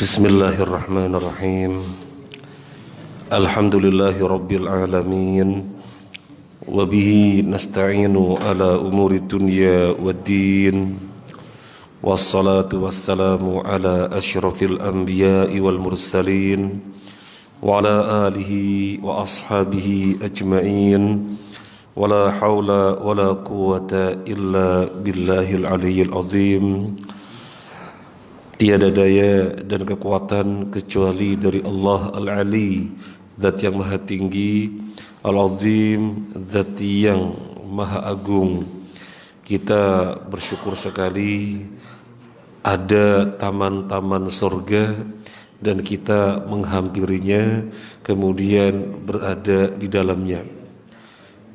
Bismillahirrahmanirrahim. Alhamdulillahi rabbil alamin. Wa bihi nasta'inu ala umuri dunya waddin. Wassalatu wassalamu ala asyrafil anbiya'i wal mursalin wa ala alihi wa ashabihi ajma'in. Wa la hawla wa la quwwata illa billahil aliyyil azim. Tiada daya dan kekuatan kecuali dari Allah Al-Ali, Zat yang maha tinggi, Al-Azim, Zat yang maha agung. Kita bersyukur sekali ada taman-taman surga dan kita menghampirinya, kemudian berada di dalamnya.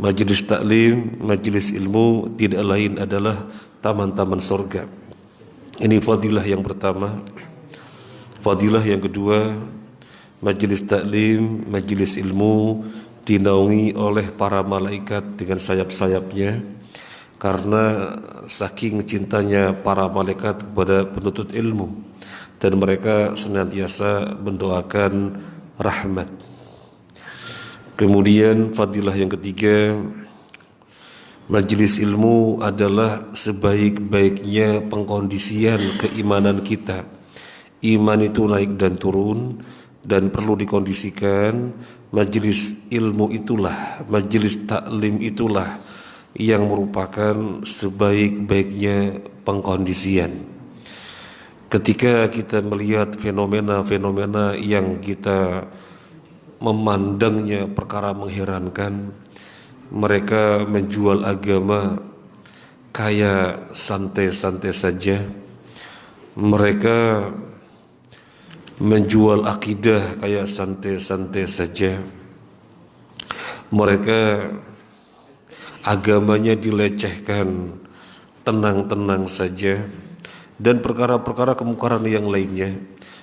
Majelis taklim, majelis ilmu tidak lain adalah taman-taman surga. Ini fadilah yang pertama. Fadilah yang kedua, majelis taklim, majelis ilmu dinaungi oleh para malaikat dengan sayap-sayapnya, karena saking cintanya para malaikat kepada penuntut ilmu, dan mereka senantiasa mendoakan rahmat. Kemudian fadilah yang ketiga, majelis ilmu adalah sebaik-baiknya pengkondisian keimanan kita. Iman itu naik dan turun dan perlu dikondisikan. Majelis ilmu itulah, majelis taklim itulah yang merupakan sebaik-baiknya pengkondisian. Ketika kita melihat fenomena-fenomena yang kita memandangnya perkara mengherankan, mereka menjual agama kayak santai-santai saja. Mereka menjual akidah kayak santai-santai saja. Mereka agamanya dilecehkan, tenang-tenang saja. Dan perkara-perkara kemungkaran yang lainnya,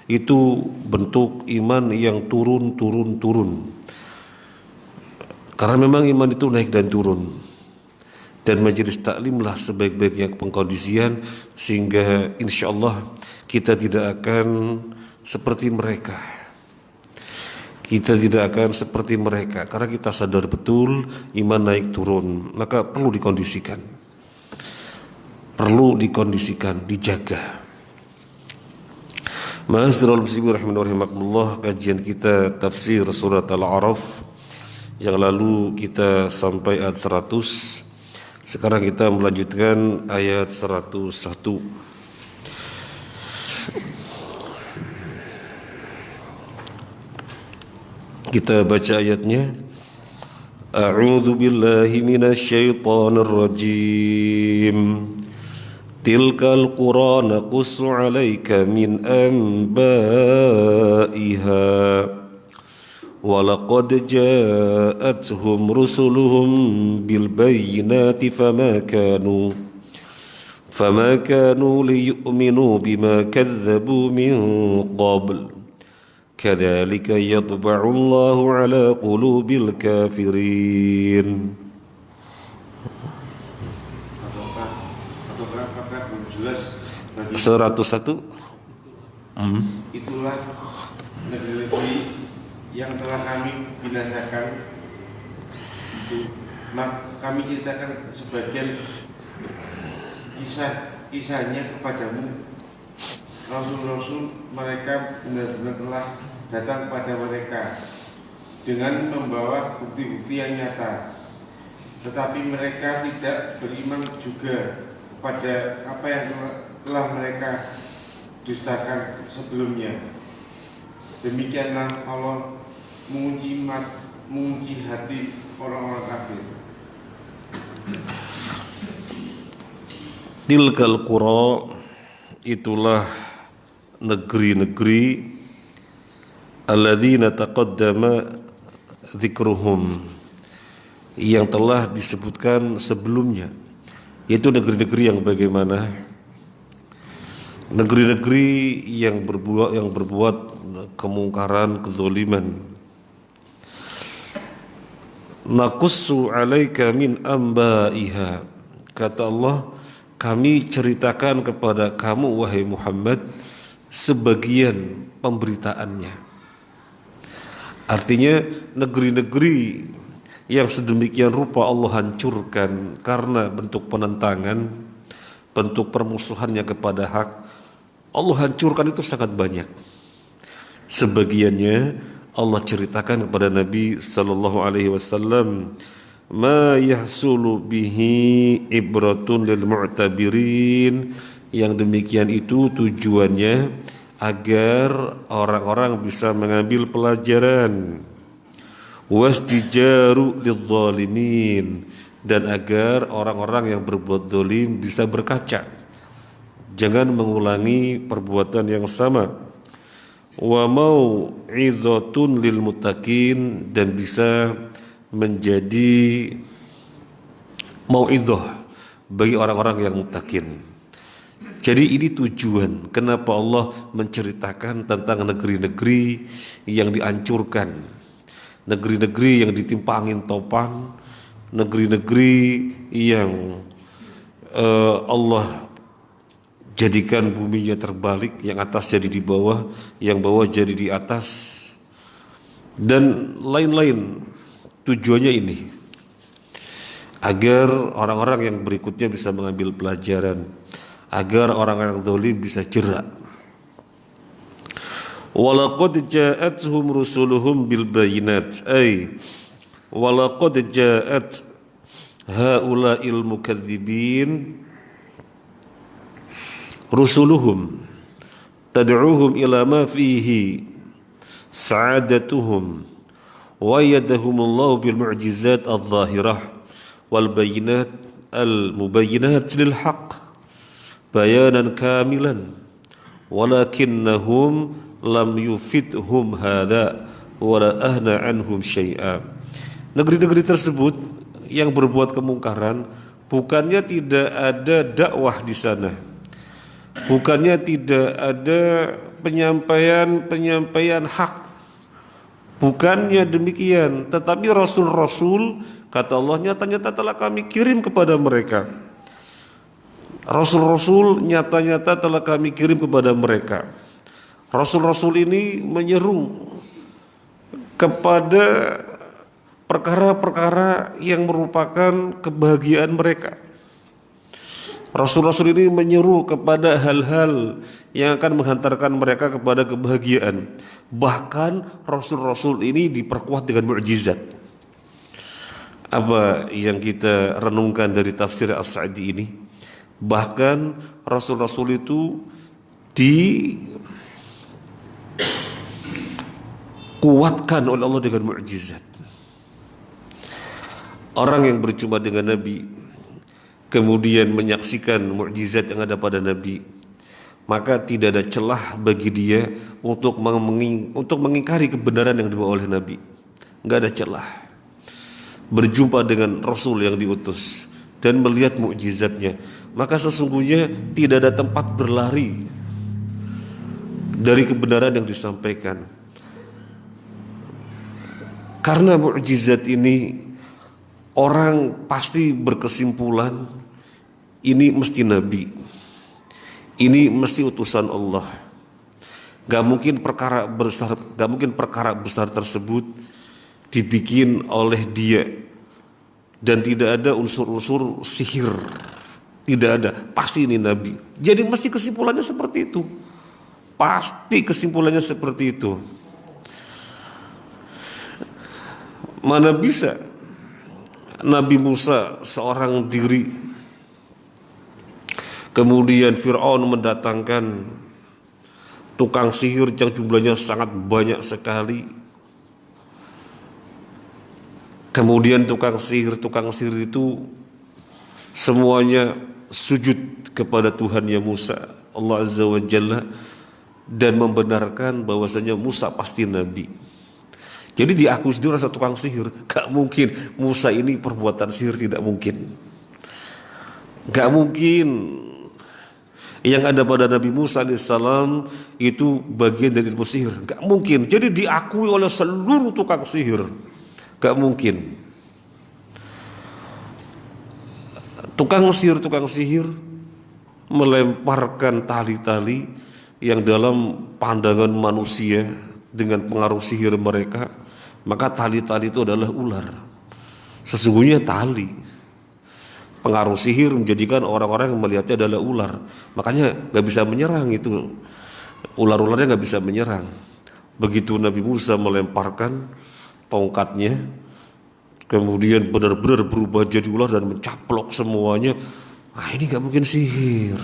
itu bentuk iman yang turun. Karena memang iman itu naik dan turun. Dan majelis taklimlah sebaik-baiknya pengkondisian, sehingga insya Allah kita tidak akan seperti mereka. Kita tidak akan seperti mereka, karena kita sadar betul iman naik turun. Maka perlu dikondisikan. Perlu dikondisikan, dijaga. Ma'asyiral muslimin rahimakumullah, kajian kita tafsir surat Al-A'raf. Yang lalu kita sampai ayat 100. Sekarang kita melanjutkan ayat 101. Kita baca ayatnya. A'udzu billahi minasy syaithanir rajim. Tilkal qura naqussu 'alaika min anba'iha. وَلَقَدْ جَاءَتْهُمْ رُسُلُهُمْ بِالْبَيِّنَاتِ فَمَا كَانُوا لِيُؤْمِنُوا بِمَا كَذَّبُوا مِنْ قَبْلُ كَذَلِكَ يَطْبَعُ اللَّهُ عَلَى قُلُوبِ الْكَافِرِينَ. Apakah belum jelas bagi 101? Itulah negeri yang telah kami binasakan itu. Kami ceritakan sebagian kisahnya kepadamu. Rasul-rasul mereka benar-benar telah datang pada mereka dengan membawa bukti-bukti yang nyata, tetapi mereka tidak beriman juga kepada apa yang telah mereka dustakan sebelumnya. Demikianlah Allah menguji hati orang-orang kafir. Tilkal qura, itulah negeri-negeri alladzina taqaddama dzikruhum, yang telah disebutkan sebelumnya, yaitu negeri-negeri yang bagaimana? Negeri-negeri yang berbuat kemungkaran, kezaliman. Naqussu 'alaika min anba'iha, kata Allah, kami ceritakan kepada kamu wahai Muhammad sebagian pemberitaannya. Artinya negeri-negeri yang sedemikian rupa Allah hancurkan karena bentuk penentangan, bentuk permusuhannya kepada hak, Allah hancurkan itu sangat banyak. Sebagiannya Allah ceritakan kepada Nabi sallallahu alaihi wasallam, ma yahsulu bihi ibratun lil mu'tabirin, yang demikian itu tujuannya agar orang-orang bisa mengambil pelajaran, wastijaru lidzalimin, dan agar orang-orang yang berbuat zalim bisa berkaca, jangan mengulangi perbuatan yang sama, wa mau'izatun lil muttaqin, dan bisa menjadi mau'izah bagi orang-orang yang muttaqin. Jadi ini tujuan kenapa Allah menceritakan tentang negeri-negeri yang dihancurkan, negeri-negeri yang ditimpa angin topan, negeri-negeri yang Allah jadikan buminya terbalik, yang atas jadi di bawah, yang bawah jadi di atas, dan lain-lain. Tujuannya ini agar orang-orang yang berikutnya bisa mengambil pelajaran, agar orang-orang zalim bisa jerak. Walaqad ja'atuhum rusuluhum bil bayinat, ay walaqad ja'at haula'il mukadzibin rusuluhum tad'uhum ila ma fihi sa'adatuhum wa yadahumullahu bil mu'jizat adh-dhahirah wal bayinat al mubayyinat lil haqq bayanan kamilan walakinnahum lam yufidhum hadha wala ahna anhum syai'a. Negeri-negeri tersebut yang berbuat kemungkaran, bukannya tidak ada dakwah di sana, bukannya tidak ada penyampaian hak, bukannya demikian, tetapi rasul-rasul, kata Allah, nyata-nyata telah kami kirim kepada mereka. Rasul-rasul nyata-nyata telah kami kirim kepada mereka. Rasul-rasul ini menyeru kepada perkara-perkara yang merupakan kebahagiaan mereka. Rasul-rasul ini menyeru kepada hal-hal yang akan menghantarkan mereka kepada kebahagiaan. Bahkan rasul-rasul ini diperkuat dengan mukjizat. Apa yang kita renungkan dari tafsir As-Sa'di ini? Bahkan rasul-rasul itu dikuatkan oleh Allah dengan mukjizat. Orang yang berjumpa dengan Nabi kemudian menyaksikan mukjizat yang ada pada Nabi, maka tidak ada celah bagi dia untuk mengingkari kebenaran yang dibawa oleh Nabi. Enggak ada celah. Berjumpa dengan Rasul yang diutus dan melihat mukjizatnya, maka sesungguhnya tidak ada tempat berlari dari kebenaran yang disampaikan. Karena mukjizat ini, orang pasti berkesimpulan ini mesti Nabi, ini mesti utusan Allah. Gak mungkin perkara besar tersebut dibikin oleh dia, dan tidak ada unsur-unsur sihir, tidak ada, pasti ini Nabi. Jadi mesti kesimpulannya seperti itu, pasti kesimpulannya seperti itu. Mana bisa Nabi Musa seorang diri, kemudian Fir'aun mendatangkan tukang sihir yang jumlahnya sangat banyak sekali, kemudian tukang sihir itu semuanya sujud kepada Tuhannya Musa, Allah Azza wa Jalla, dan membenarkan bahwasanya Musa pasti Nabi. Jadi diakui sendiri adalah tukang sihir. Gak mungkin Musa ini perbuatan sihir, tidak mungkin. Gak mungkin yang ada pada Nabi Musa alaihissalam itu bagian dari ilmu sihir. Gak mungkin. Jadi diakui oleh seluruh tukang sihir. Gak mungkin. Tukang sihir melemparkan tali-tali yang dalam pandangan manusia dengan pengaruh sihir mereka, maka tali-tali itu adalah ular. Sesungguhnya tali. Pengaruh sihir menjadikan orang-orang yang melihatnya adalah ular. Makanya gak bisa menyerang itu. Ular-ularnya gak bisa menyerang. Begitu Nabi Musa melemparkan tongkatnya, kemudian benar-benar berubah jadi ular dan mencaplok semuanya. Ini gak mungkin sihir.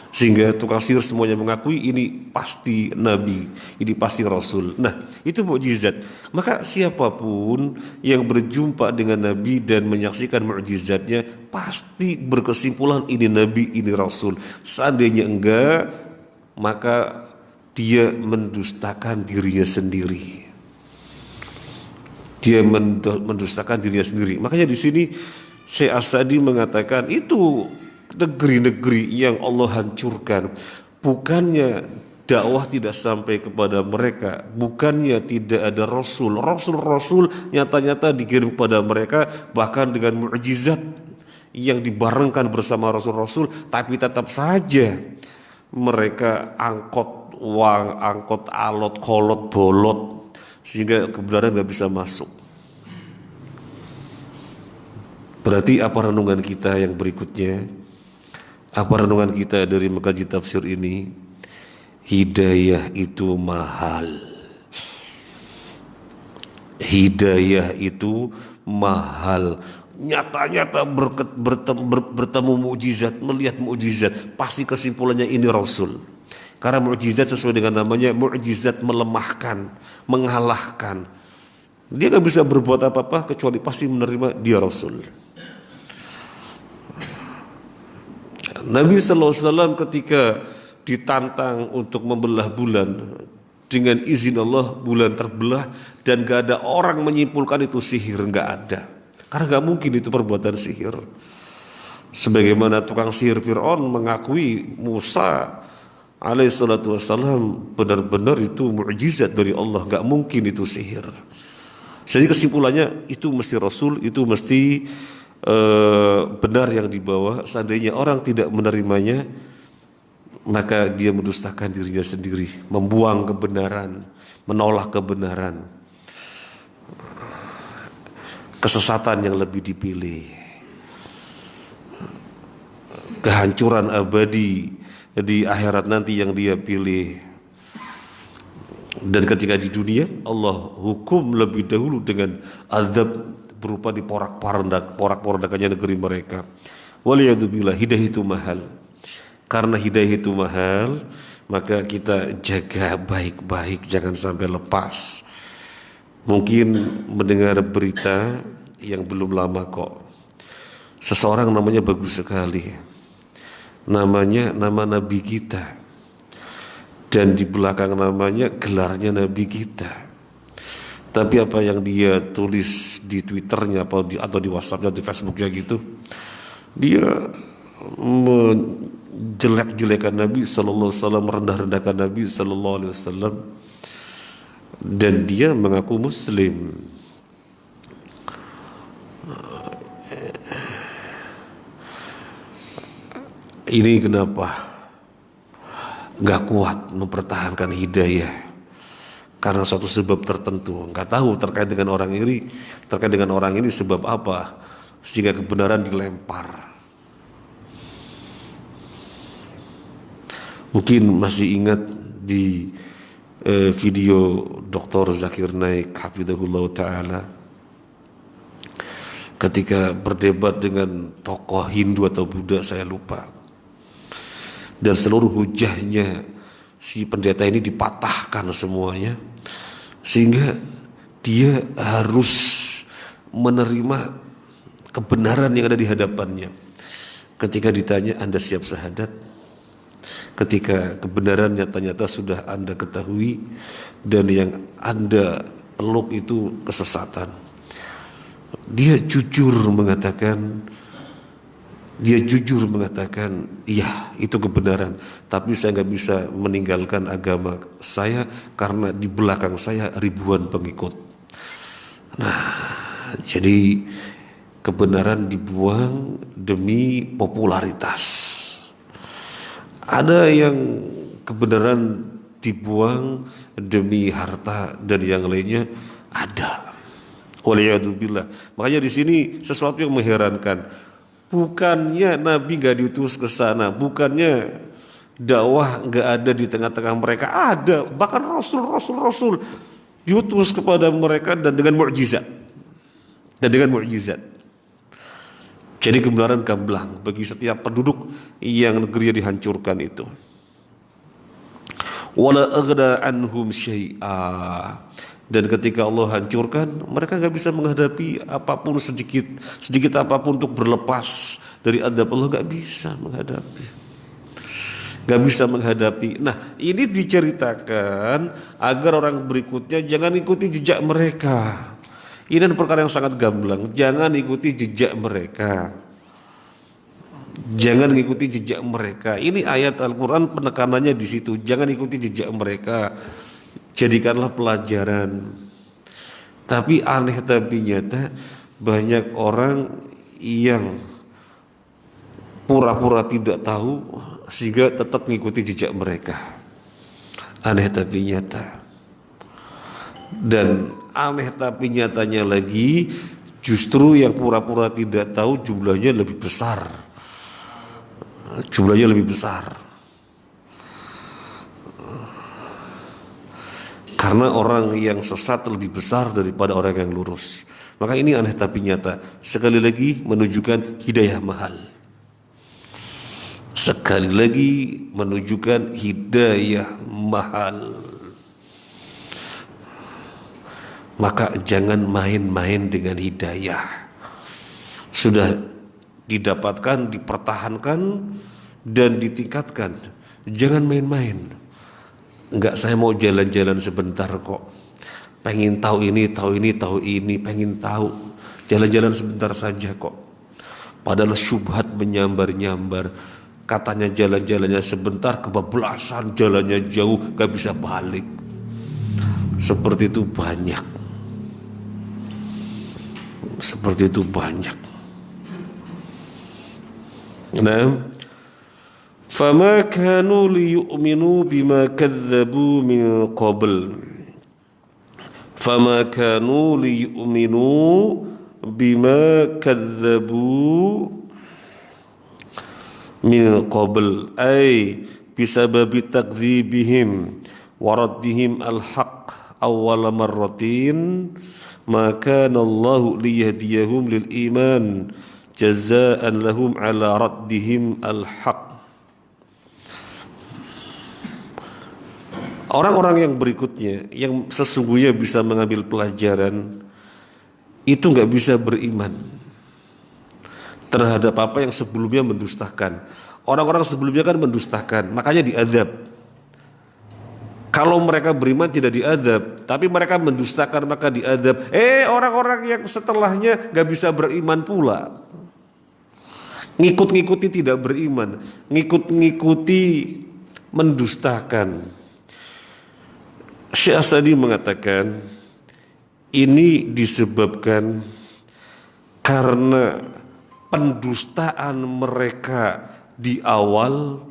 Sehingga tukang sihir semuanya mengakui ini pasti Nabi, ini pasti Rasul. Nah, itu mukjizat. Maka siapapun yang berjumpa dengan Nabi dan menyaksikan mukjizatnya pasti berkesimpulan ini Nabi, ini Rasul. Seandainya enggak, maka dia mendustakan dirinya sendiri. Dia mendustakan dirinya sendiri. Makanya di sini Syekh As-Sa'di mengatakan itu negeri-negeri yang Allah hancurkan, bukannya dakwah tidak sampai kepada mereka, bukannya tidak ada rasul nyata-nyata dikirim kepada mereka, bahkan dengan mukjizat yang dibarengkan bersama rasul-rasul, tapi tetap saja mereka angkot uang, angkot alot, kolot, bolot, sehingga kebenaran gak bisa masuk. Berarti apa renungan kita yang berikutnya? Apa renungan kita dari mengkaji tafsir ini? Hidayah itu mahal. Hidayah itu mahal. Nyata-nyata bertemu mukjizat, melihat mukjizat, pasti kesimpulannya ini Rasul. Karena mukjizat sesuai dengan namanya, mukjizat melemahkan, mengalahkan. Dia gak bisa berbuat apa-apa kecuali pasti menerima dia Rasul. Nabi SAW ketika ditantang untuk membelah bulan, dengan izin Allah bulan terbelah dan gak ada orang menyimpulkan itu sihir, gak ada. Karena gak mungkin itu perbuatan sihir. Sebagaimana tukang sihir Fir'aun mengakui Musa alaihissalatu wassalam benar-benar itu mukjizat dari Allah, gak mungkin itu sihir. Jadi kesimpulannya itu mesti Rasul, itu mesti benar yang dibawa. Seandainya orang tidak menerimanya, maka dia mendustakan dirinya sendiri, membuang kebenaran, menolak kebenaran. Kesesatan yang lebih dipilih, kehancuran abadi di akhirat nanti yang dia pilih. Dan ketika di dunia Allah hukum lebih dahulu dengan azab berupa di porak-porandakannya negeri mereka. Waliyadzubillah, hidayah itu mahal. Karena hidayah itu mahal, maka kita jaga baik-baik, jangan sampai lepas. Mungkin mendengar berita yang belum lama kok, seseorang namanya bagus sekali, namanya nama Nabi kita, dan di belakang namanya gelarnya Nabi kita. Tapi apa yang dia tulis di Twitternya atau di WhatsAppnya, di Facebooknya gitu, dia menjelek-jelekan Nabi Sallallahu Alaihi Wasallam, merendah-rendahkan Nabi Sallallahu Alaihi Wasallam, dan dia mengaku Muslim. Ini kenapa gak kuat mempertahankan hidayah? Karena suatu sebab tertentu, nggak tahu terkait dengan orang ini sebab apa sehingga kebenaran dilempar. Mungkin masih ingat di video Dr. Zakir Naik hafizahullah ta'ala ketika berdebat dengan tokoh Hindu atau Buddha, saya lupa, dan seluruh hujahnya si pendeta ini dipatahkan semuanya, sehingga dia harus menerima kebenaran yang ada di hadapannya. Ketika ditanya, Anda siap syahadat? Ketika kebenaran nyata-nyata sudah Anda ketahui dan yang Anda peluk itu kesesatan, dia jujur mengatakan, iya itu kebenaran, tapi saya gak bisa meninggalkan agama saya karena di belakang saya ribuan pengikut. Nah, jadi kebenaran dibuang demi popularitas. Ada yang kebenaran dibuang demi harta dan yang lainnya ada. Waliyadzubillah. Makanya di sini sesuatu yang mengherankan. Bukannya Nabi nggak diutus ke sana, bukannya dakwah nggak ada di tengah-tengah mereka, ada. Bahkan Rasul diutus kepada mereka dan dengan mukjizat. Jadi kebenaran gamblang bagi setiap penduduk yang negerinya dihancurkan itu. Wala aghna anhum syai'a. Dan ketika Allah hancurkan, mereka nggak bisa menghadapi apapun sedikit apapun untuk berlepas dari azab Allah, nggak bisa menghadapi. Nah, ini diceritakan agar orang berikutnya jangan ikuti jejak mereka. Ini perkara yang sangat gamblang. Jangan ikuti jejak mereka. Ini ayat Al-Quran penekanannya di situ. Jangan ikuti jejak mereka. Jadikanlah pelajaran. Tapi aneh tapi nyata, banyak orang yang pura-pura tidak tahu sehingga tetap mengikuti jejak mereka. Aneh tapi nyata. Dan aneh tapi nyatanya lagi, justru yang pura-pura tidak tahu jumlahnya lebih besar. Karena orang yang sesat lebih besar daripada orang yang lurus. Maka ini aneh tapi nyata. Sekali lagi menunjukkan hidayah mahal. Maka jangan main-main dengan hidayah. Sudah didapatkan, dipertahankan dan ditingkatkan. Jangan main-main. Enggak, saya mau jalan-jalan sebentar kok. Pengen tahu ini, pengen tahu. Jalan-jalan sebentar saja kok. Padahal syubhat menyambar-nyambar. Katanya jalan-jalannya sebentar, kebablasan, jalannya jauh, gak bisa balik. Seperti itu banyak. Nah, fama kanu liyu'minu bima kadzabu min qabl. Ay bisababi takdzibihim wa raddihim al-haq awwal marratin. Maka Allahu liyahdiyahum lil iman jazaan lahum ala raddihim al-haq. Orang-orang yang berikutnya yang sesungguhnya bisa mengambil pelajaran itu nggak bisa beriman terhadap apa yang sebelumnya mendustakan. Orang-orang sebelumnya kan mendustakan, makanya diazab. Kalau mereka beriman tidak diadab, tapi mereka mendustakan maka diadab. Orang-orang yang setelahnya gak bisa beriman pula. Ngikut-ngikuti tidak beriman, ngikut-ngikuti mendustakan. Syekh As-Sa'di mengatakan ini disebabkan karena pendustaan mereka di awal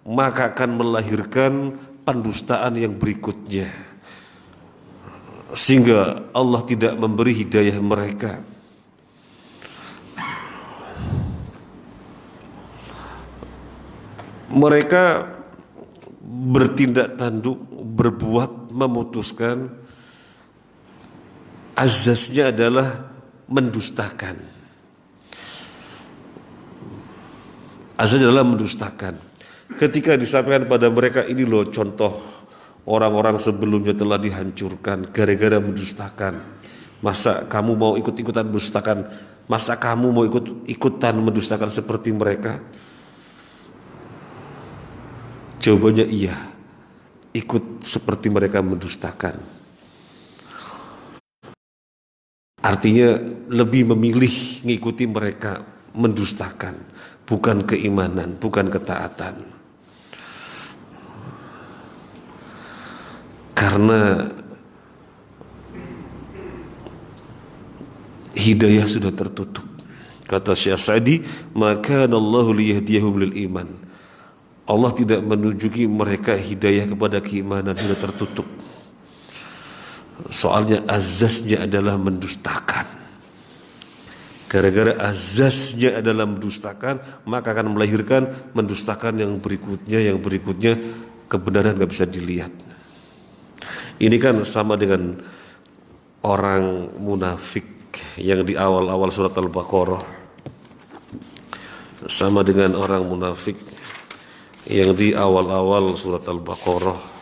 maka akan melahirkan pendustaan yang berikutnya, sehingga Allah tidak memberi hidayah mereka. Mereka bertindak tanduk, berbuat, memutuskan, azasnya adalah mendustakan. Azasnya adalah mendustakan. Ketika disampaikan pada mereka, ini loh contoh orang-orang sebelumnya telah dihancurkan gara-gara mendustakan. Masa kamu mau ikut-ikutan mendustakan? Masa kamu mau ikut-ikutan mendustakan seperti mereka? Jawabannya iya, ikut seperti mereka mendustakan. Artinya lebih memilih mengikuti mereka mendustakan, bukan keimanan, bukan ketaatan. Karena hidayah sudah tertutup. Kata Syekh Sa'di, maka Allahu liyahdiyahum lil iman. Allah tidak menunjuki mereka hidayah kepada keimanan, sudah tertutup. Soalnya azasnya adalah mendustakan. Gara-gara azasnya adalah mendustakan, maka akan melahirkan mendustakan yang berikutnya kebenaran gak bisa dilihat. Ini kan sama dengan orang munafik yang di awal-awal surat Al-Baqarah. Sama dengan orang munafik yang di awal-awal surat Al-Baqarah.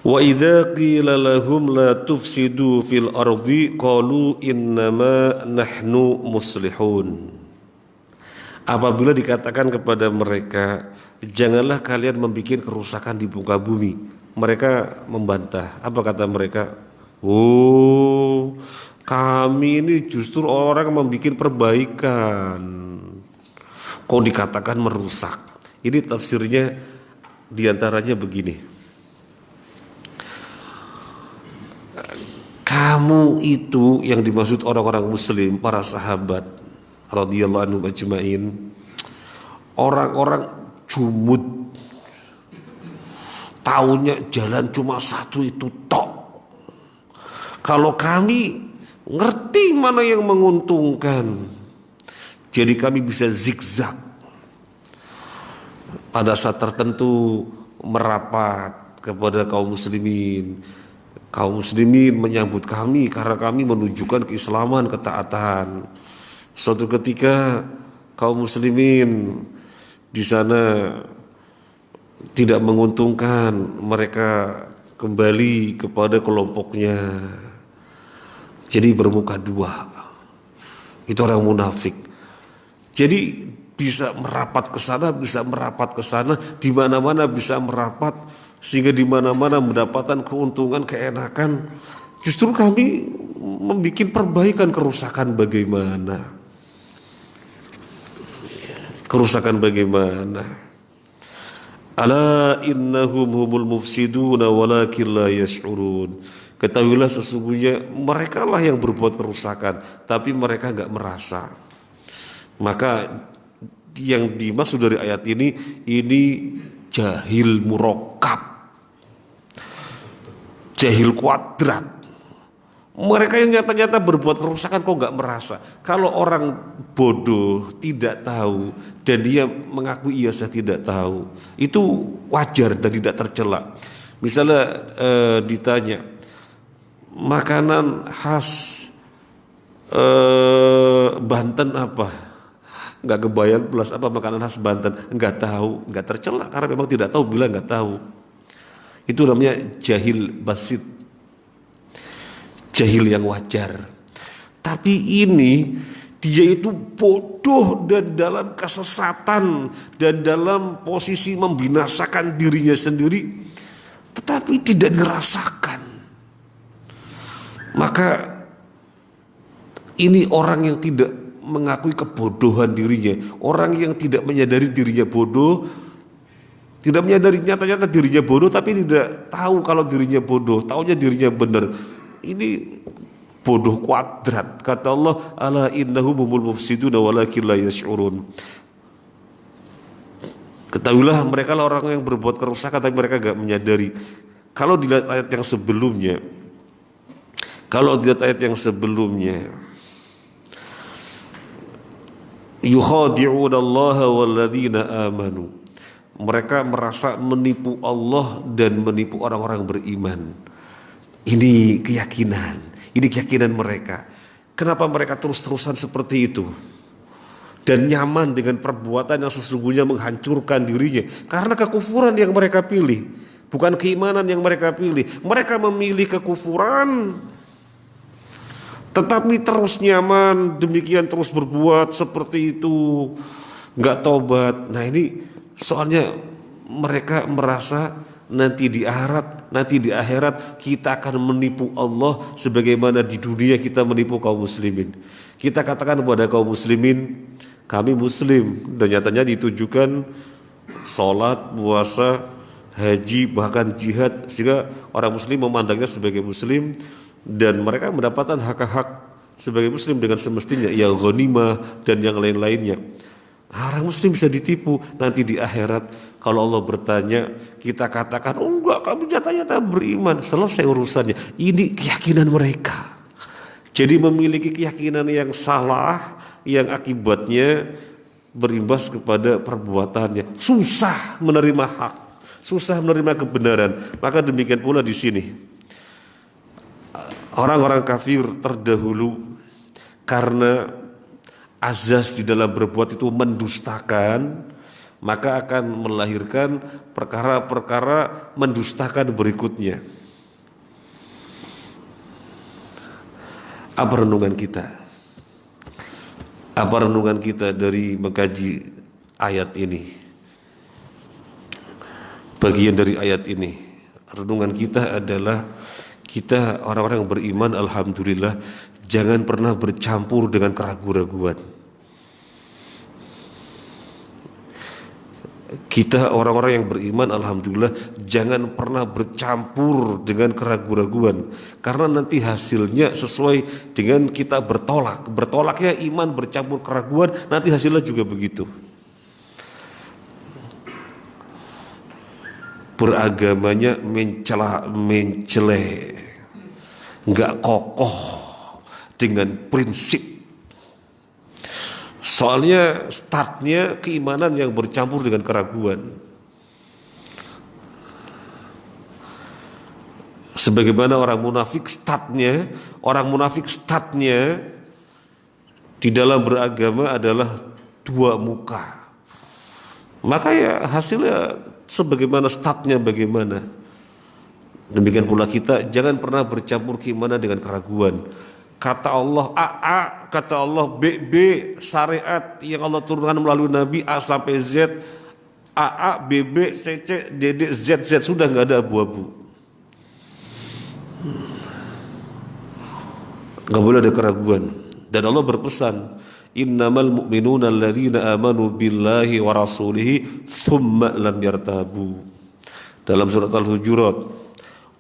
Wa idza qila lahum la tufsidu fil ardi qalu innama nahnu muslihun. Apabila dikatakan kepada mereka, janganlah kalian membuat kerusakan di muka bumi, mereka membantah. Apa kata mereka? Oh, kami ini justru orang membuat perbaikan, kok dikatakan merusak. Ini tafsirnya diantaranya begini. Kamu itu yang dimaksud orang-orang muslim, para sahabat radhiyallahu anhum ajmain, orang-orang jumud, taunya jalan cuma satu itu tok. Kalau kami ngerti mana yang menguntungkan, jadi kami bisa zigzag. Pada saat tertentu merapat kepada kaum muslimin. Kaum muslimin menyambut kami karena kami menunjukkan keislaman, ketaatan. Suatu ketika kaum muslimin di sana tidak menguntungkan, mereka kembali kepada kelompoknya. Jadi bermuka dua. Itu orang munafik. Jadi bisa merapat ke sana, bisa merapat ke sana, di mana-mana bisa merapat. Sehingga di mana-mana mendapatkan keuntungan, keenakan. Justru kami membuat perbaikan, kerusakan bagaimana? Kerusakan bagaimana? Ala innahum humul mufsiduna walakin la yash'urun. Ketahuilah sesungguhnya mereka lah yang berbuat kerusakan, tapi mereka enggak merasa. Maka yang dimaksud dari ayat ini jahil murakkab, jahil kuadrat. Mereka yang nyata-nyata berbuat kerusakan kok nggak merasa. Kalau orang bodoh tidak tahu dan dia mengaku iya saya tidak tahu, itu wajar dan tidak tercela. Misalnya ditanya makanan khas Banten apa? Nggak kebayang plus apa makanan khas Banten, nggak tahu, nggak tercela karena memang tidak tahu, bilang nggak tahu. Itu namanya jahil basit, jahil yang wajar. Tapi ini dia itu bodoh dan dalam kesesatan dan dalam posisi membinasakan dirinya sendiri, tetapi tidak dirasakan. Maka ini orang yang tidak mengakui kebodohan dirinya, orang yang tidak menyadari dirinya bodoh, tidak menyadari nyata-nyata dirinya bodoh, tapi tidak tahu kalau dirinya bodoh, taunya dirinya benar. Ini bodoh kuadrat. Kata Allah, ala innahum humul mufsiduna walakin la yash'urun. Ketahuilah mereka lah orang yang berbuat kerusakan tapi mereka gak menyadari. Kalau dilihat ayat yang sebelumnya, yukhadi'unallaha walladzina amanu. Mereka merasa menipu Allah dan menipu orang-orang beriman. Ini keyakinan mereka. Kenapa mereka terus-terusan seperti itu? Dan nyaman dengan perbuatan yang sesungguhnya menghancurkan dirinya. Karena kekufuran yang mereka pilih, bukan keimanan yang mereka pilih. Mereka memilih kekufuran, tetapi terus nyaman, demikian terus berbuat seperti itu, nggak tobat. Nah ini soalnya mereka merasa nanti di akhirat kita akan menipu Allah sebagaimana di dunia kita menipu kaum muslimin. Kita katakan kepada kaum muslimin, kami muslim, dan nyatanya ditujukan sholat, puasa, haji, bahkan jihad, sehingga orang muslim memandangnya sebagai muslim dan mereka mendapatkan hak-hak sebagai muslim dengan semestinya, ya ghanimah dan yang lain-lainnya. Orang muslim bisa ditipu nanti di akhirat. Kalau Allah bertanya, kita katakan, oh enggak, kami nyata-nyata beriman, selesai urusannya. Ini keyakinan mereka. Jadi memiliki keyakinan yang salah, yang akibatnya berimbas kepada perbuatannya. Susah menerima hak, susah menerima kebenaran. Maka demikian pula di sini. Orang-orang kafir terdahulu karena azas di dalam berbuat itu mendustakan, maka akan melahirkan perkara-perkara mendustakan berikutnya. Apa renungan kita? Apa renungan kita dari mengkaji ayat ini? Bagian dari ayat ini, renungan kita adalah kita orang-orang yang beriman, alhamdulillah, jangan pernah bercampur dengan keraguan-raguan. Kita orang-orang yang beriman, alhamdulillah, jangan pernah bercampur dengan keraguan-raguan, karena nanti hasilnya sesuai dengan kita bertolak. Bertolaknya iman bercampur keraguan, nanti hasilnya juga begitu. Beragamanya menceleh, nggak kokoh dengan prinsip. Soalnya startnya keimanan yang bercampur dengan keraguan. Sebagaimana orang munafik startnya di dalam beragama adalah dua muka. Maka ya hasilnya sebagaimana startnya bagaimana. Demikian pula kita jangan pernah bercampur keimanan dengan keraguan. Kata Allah A, kata Allah B, syariat yang Allah turunkan melalui Nabi A sampai Z, AA, BB, CC, DD, ZZ, sudah nggak ada abu-abu. Nggak boleh ada keraguan. Dan Allah berpesan, innamal mu'minuna alladzina amanu billahi wa rasulihi thumma lam yartabu. Dalam surat Al-Hujurat,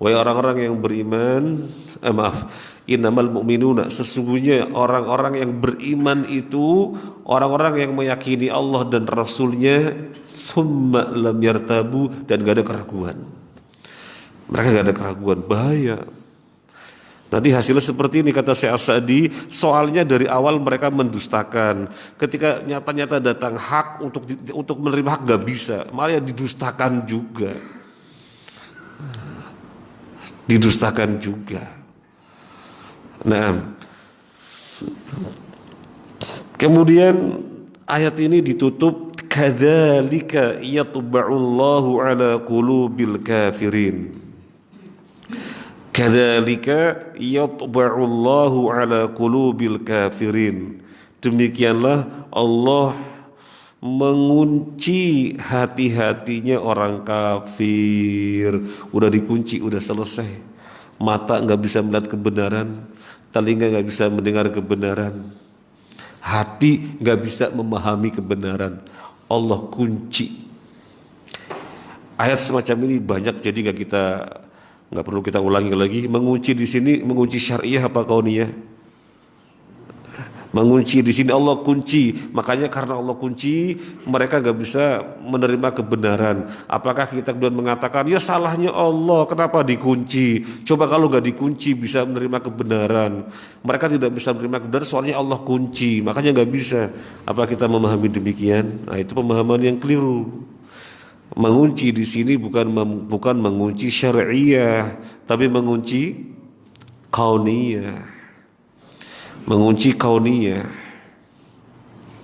wahai orang-orang yang beriman, innamal mu'minuna, sesungguhnya orang-orang yang beriman itu orang-orang yang meyakini Allah dan Rasulnya, thumma lam yartabu, dan gak ada keraguan. Mereka gak ada keraguan, bahaya. Nanti hasilnya seperti ini, kata Syekh As-Sa'di, soalnya dari awal mereka mendustakan. Ketika nyata-nyata datang hak untuk menerima hak gak bisa, malah didustakan juga. Didustakan juga. Nah, kemudian ayat ini ditutup, kadzalika yatba'ullahu ala qulubil kafirin. Kadzalika yatba'ullahu ala qulubil kafirin. Demikianlah Allah mengunci hati-hatinya orang kafir. Udah dikunci, udah selesai. Mata nggak bisa melihat kebenaran, telinga nggak bisa mendengar kebenaran, hati nggak bisa memahami kebenaran. Allah kunci. Ayat semacam ini banyak, jadi nggak perlu kita ulangi lagi. Mengunci di sini, mengunci syariah apa kauniyah? Mengunci di sini Allah kunci. Makanya karena Allah kunci, mereka nggak bisa menerima kebenaran. Apakah kita kemudian mengatakan, ya salahnya Allah, kenapa dikunci? Coba kalau nggak dikunci bisa menerima kebenaran. Mereka tidak bisa menerima kebenaran soalnya Allah kunci, makanya nggak bisa. Apa kita memahami demikian? Nah, itu pemahaman yang keliru. Mengunci di sini bukan mengunci syariah, tapi mengunci kauniyah. Mengunci kauniyah.